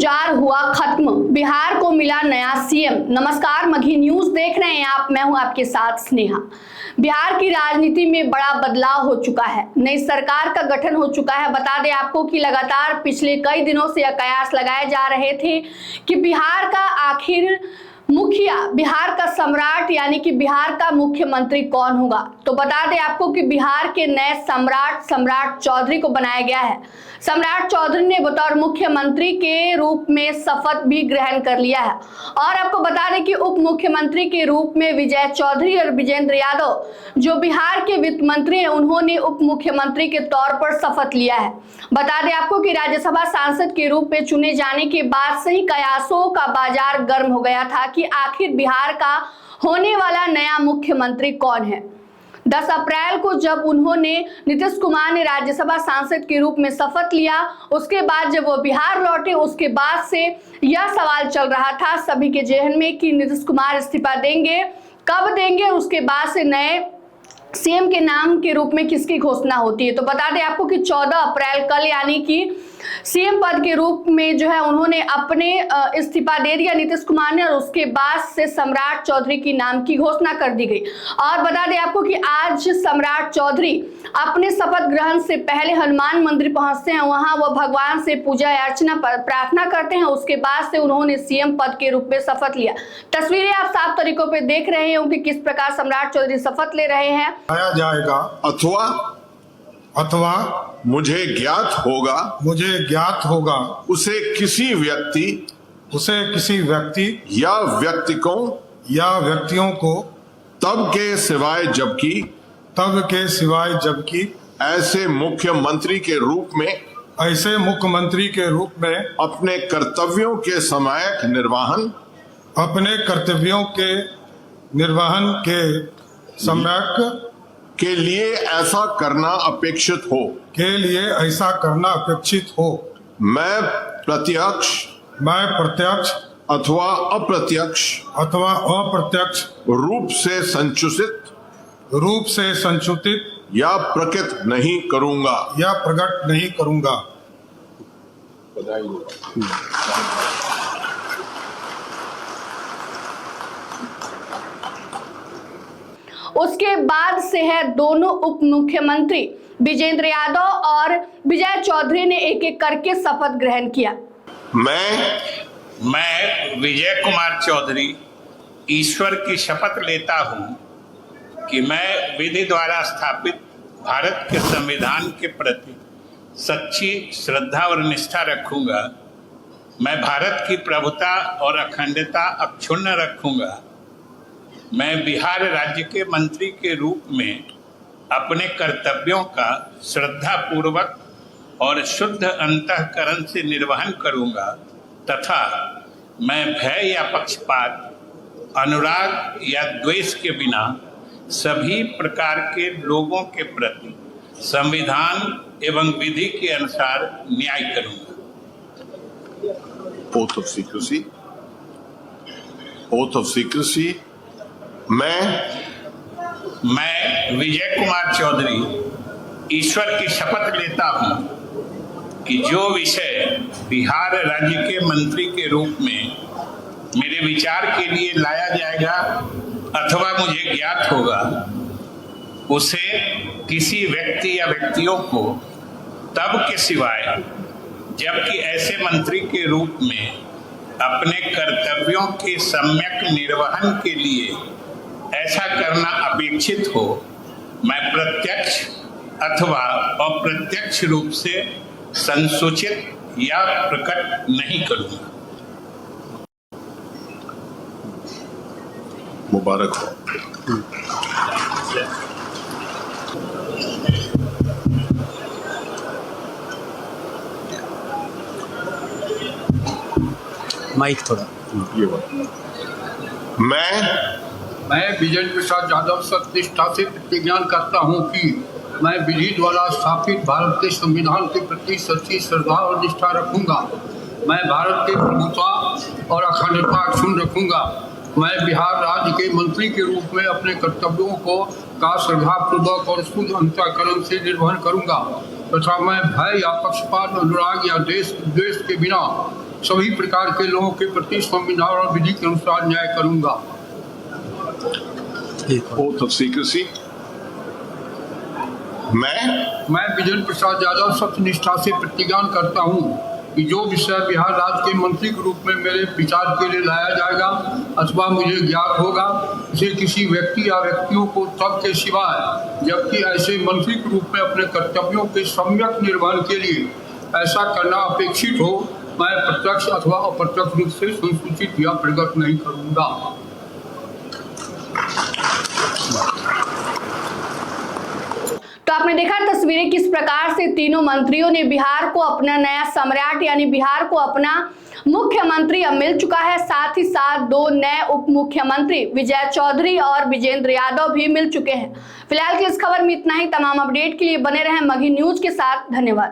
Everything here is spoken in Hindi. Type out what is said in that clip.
इंतजार हुआ खत्म, बिहार को मिला नया सीएम। नमस्कार, मगही न्यूज देख रहे हैं आप, मैं हूं आपके साथ स्नेहा। बिहार की राजनीति में बड़ा बदलाव हो चुका है, नई सरकार का गठन हो चुका है। बता दें आपको कि लगातार पिछले कई दिनों से यह कयास लगाए जा रहे थे कि बिहार का आखिर मुखिया, बिहार का सम्राट यानी कि बिहार का मुख्यमंत्री कौन होगा। तो बता दें आपको कि बिहार के नए सम्राट चौधरी को बनाया गया है। सम्राट चौधरी ने बतौर मुख्यमंत्री के रूप में शपथ भी ग्रहण कर लिया है। और आपको बता दें कि उप मुख्यमंत्री के रूप में विजय चौधरी और विजेंद्र यादव, जो बिहार के वित्त मंत्री हैं, उन्होंने उप मुख्यमंत्री के तौर पर शपथ लिया है। बता दें आपको कि राज्यसभा सांसद के रूप में चुने जाने के बाद से ही कयासों का बाजार गर्म हो गया था कि आखिर बिहार का होने वाला नया मुख्यमंत्री कौन है। 10 अप्रैल को जब उन्होंने नीतीश कुमार ने राज्यसभा सांसद के रूप में शपथ लिया, उसके बाद जब वो बिहार लौटे, उसके बाद से यह सवाल चल रहा था सभी के जहन में कि नीतीश कुमार इस्तीफा देंगे, कब देंगे, उसके बाद से नए सीएम के नाम के रूप में किसकी घोषणा होती है। तो बता दें आपको कि 14 अप्रैल कल यानी कि सीएम पद के रूप में जो है उन्होंने अपने इस्तीफा दे दिया नीतीश कुमार ने, और उसके बाद से सम्राट चौधरी की नाम की घोषणा कर दी गई। और बता दें आपको कि आज सम्राट चौधरी अपने शपथ ग्रहण से पहले हनुमान मंदिर पहुंचते हैं, वहां वो भगवान से पूजा अर्चना प्रार्थना करते हैं। उसके बाद से उन्होंने सीएम पद के रूप में शपथ लिया। तस्वीरें आप साफ तरीकों पर देख रहे हैं कि किस प्रकार सम्राट चौधरी शपथ ले रहे हैं। आया जाएगा अथवा मुझे ज्ञात होगा उसे किसी व्यक्ति या व्यक्तियों को तब के सिवाय जबकि ऐसे मुख्यमंत्री के रूप में अपने कर्तव्यों के समयक निर्वहन के लिए ऐसा करना अपेक्षित हो। मैं प्रत्यक्ष अथवा अप्रत्यक्ष रूप से संचुतित या प्रकट नहीं करूंगा। उसके बाद से है दोनों उप मुख्यमंत्री विजेंद्र यादव और विजय चौधरी ने एक एक करके शपथ ग्रहण किया। मैं विजय कुमार चौधरी ईश्वर की शपथ लेता हूं कि मैं विधि द्वारा स्थापित भारत के संविधान के प्रति सच्ची श्रद्धा और निष्ठा रखूंगा। मैं भारत की प्रभुता और अखंडता अक्षुण्ण रखूंगा। मैं बिहार राज्य के मंत्री के रूप में अपने कर्तव्यों का श्रद्धापूर्वक और शुद्ध अंतःकरण से निर्वहन करूंगा तथा मैं भय या पक्षपात, अनुराग या द्वेष के बिना सभी प्रकार के लोगों के प्रति संविधान एवं विधि के अनुसार न्याय करूंगा। Oath of secrecy। मैं विजय कुमार चौधरी ईश्वर की शपथ लेता हूं कि जो विषय बिहार राज्य के मंत्री के रूप में मेरे विचार के लिए लाया जाएगा अथवा मुझे ज्ञात होगा, उसे किसी व्यक्ति या व्यक्तियों को तब के सिवाय जबकि ऐसे मंत्री के रूप में अपने कर्तव्यों के सम्यक निर्वहन के लिए ऐसा करना अपेक्षित हो, मैं प्रत्यक्ष अथवा अप्रत्यक्ष रूप से संसूचित या प्रकट नहीं करूंगा। मुबारक हो। माइक थोड़ा। मैं विजेंद्र प्रसाद यादव सत्यनिष्ठा से प्रतिज्ञान करता हूं कि मैं विधि द्वारा स्थापित भारत के संविधान के प्रति सच्ची श्रद्धा और निष्ठा रखूंगा। मैं भारत के प्रभुता और अखंडता अक्षुण्ण रखूंगा। मैं बिहार राज्य के मंत्री के रूप में अपने कर्तव्यों का श्रद्धापूर्वक और शुद्ध अंतःकरण से निर्वहन करूंगा तथा मैं भय या पक्षपात, अनुराग या द्वेष के बिना सभी प्रकार के लोगों के प्रति संविधान और विधि के अनुसार न्याय करूंगा। Oath of secrecy. मैं विजेंद्र प्रसाद यादव सत्यनिष्ठा से प्रतिज्ञा करता हूं कि जो विषय बिहार राज्य के मंत्री के रूप में मेरे विचार के लिए लाया जाएगा अथवा मुझे ज्ञात होगा, उसे किसी व्यक्ति या व्यक्तियों को तब के सिवाय जबकि ऐसे मंत्री के रूप में अपने कर्तव्यों के सम्यक निर्वहन के लिए ऐसा करना अपेक्षित हो, मैं प्रत्यक्ष अथवा अप्रत्यक्ष रूप से संसूचित या प्रकट नहीं करूंगा। तो आपने देखा तस्वीरें किस प्रकार से तीनों मंत्रियों ने बिहार को अपना नया सम्राट यानी बिहार को अपना मुख्यमंत्री अब मिल चुका है। साथ ही साथ दो नए उप मुख्यमंत्री विजय चौधरी और विजेंद्र यादव भी मिल चुके हैं। फिलहाल की इस खबर में इतना ही। तमाम अपडेट के लिए बने रहें मगही न्यूज के साथ। धन्यवाद।